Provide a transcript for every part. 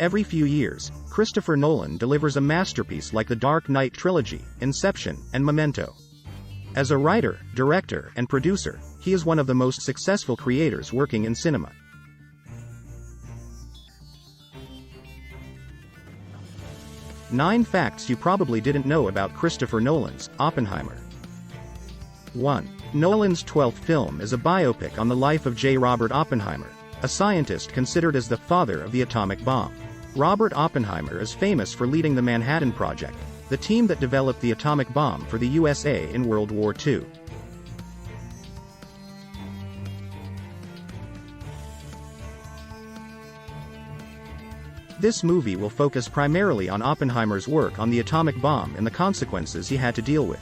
Every few years, Christopher Nolan delivers a masterpiece like the Dark Knight trilogy, Inception, and Memento. As a writer, director, and producer, he is one of the most successful creators working in cinema. Nine facts you probably didn't know about Christopher Nolan's Oppenheimer. 1. Nolan's 12th film is a biopic on the life of J. Robert Oppenheimer, a scientist considered as the father of the atomic bomb. Robert Oppenheimer is famous for leading the Manhattan Project, the team that developed the atomic bomb for the USA in World War II. This movie will focus primarily on Oppenheimer's work on the atomic bomb and the consequences he had to deal with.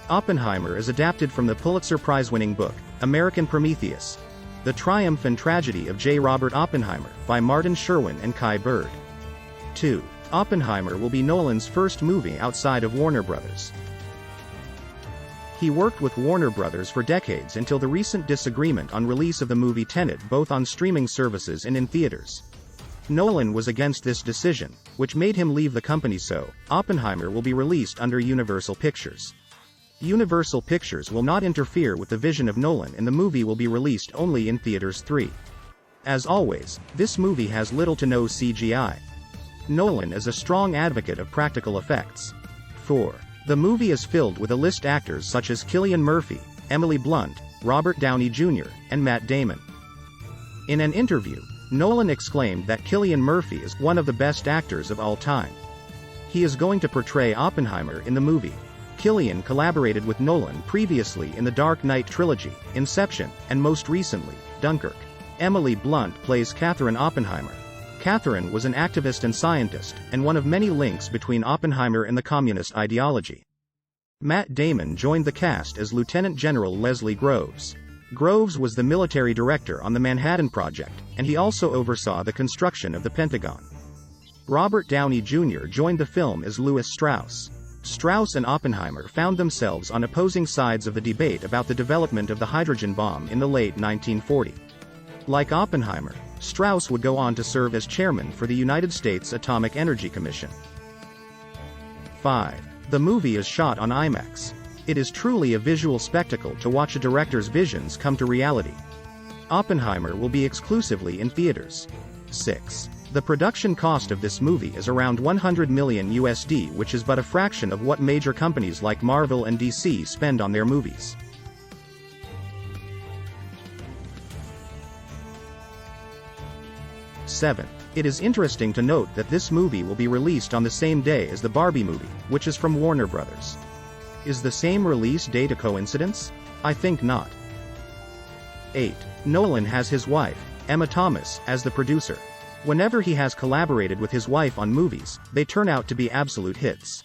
Oppenheimer is adapted from the Pulitzer Prize-winning book, American Prometheus, The Triumph and Tragedy of J. Robert Oppenheimer, by Martin Sherwin and Kai Bird. 2. Oppenheimer will be Nolan's first movie outside of Warner Bros. He worked with Warner Bros. For decades until the recent disagreement on release of the movie Tenet both on streaming services and in theaters. Nolan was against this decision, which made him leave the company, so Oppenheimer will be released under Universal Pictures. Universal Pictures will not interfere with the vision of Nolan, and the movie will be released only in theaters. 3. As always, this movie has little to no CGI. Nolan is a strong advocate of practical effects. 4. The movie is filled with A-list actors such as Cillian Murphy, Emily Blunt, Robert Downey Jr., and Matt Damon. In an interview, Nolan exclaimed that Cillian Murphy is one of the best actors of all time. He is going to portray Oppenheimer in the movie. Cillian collaborated with Nolan previously in the Dark Knight trilogy, Inception, and most recently, Dunkirk. Emily Blunt plays Catherine Oppenheimer. Catherine was an activist and scientist, and one of many links between Oppenheimer and the communist ideology. Matt Damon joined the cast as Lieutenant General Leslie Groves. Groves was the military director on the Manhattan Project, and he also oversaw the construction of the Pentagon. Robert Downey Jr. joined the film as Louis Strauss. Strauss and Oppenheimer found themselves on opposing sides of the debate about the development of the hydrogen bomb in the late 1940s. Like Oppenheimer, Strauss would go on to serve as chairman for the United States Atomic Energy Commission. 5. The movie is shot on IMAX. It is truly a visual spectacle to watch a director's visions come to reality. Oppenheimer will be exclusively in theaters. 6. The production cost of this movie is around $100 million USD, which is but a fraction of what major companies like Marvel and DC spend on their movies. 7. It is interesting to note that this movie will be released on the same day as the Barbie movie, which is from Warner Bros. Is the same release date a coincidence? I think not. 8. Nolan has his wife, Emma Thomas, as the producer. Whenever he has collaborated with his wife on movies, they turn out to be absolute hits.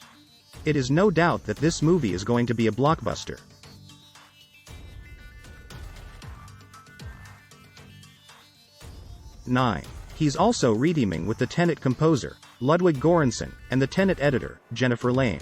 It is no doubt that this movie is going to be a blockbuster. 9. He's also reteaming with the Tenet composer, Ludwig Göransson, and the Tenet editor, Jennifer Lane.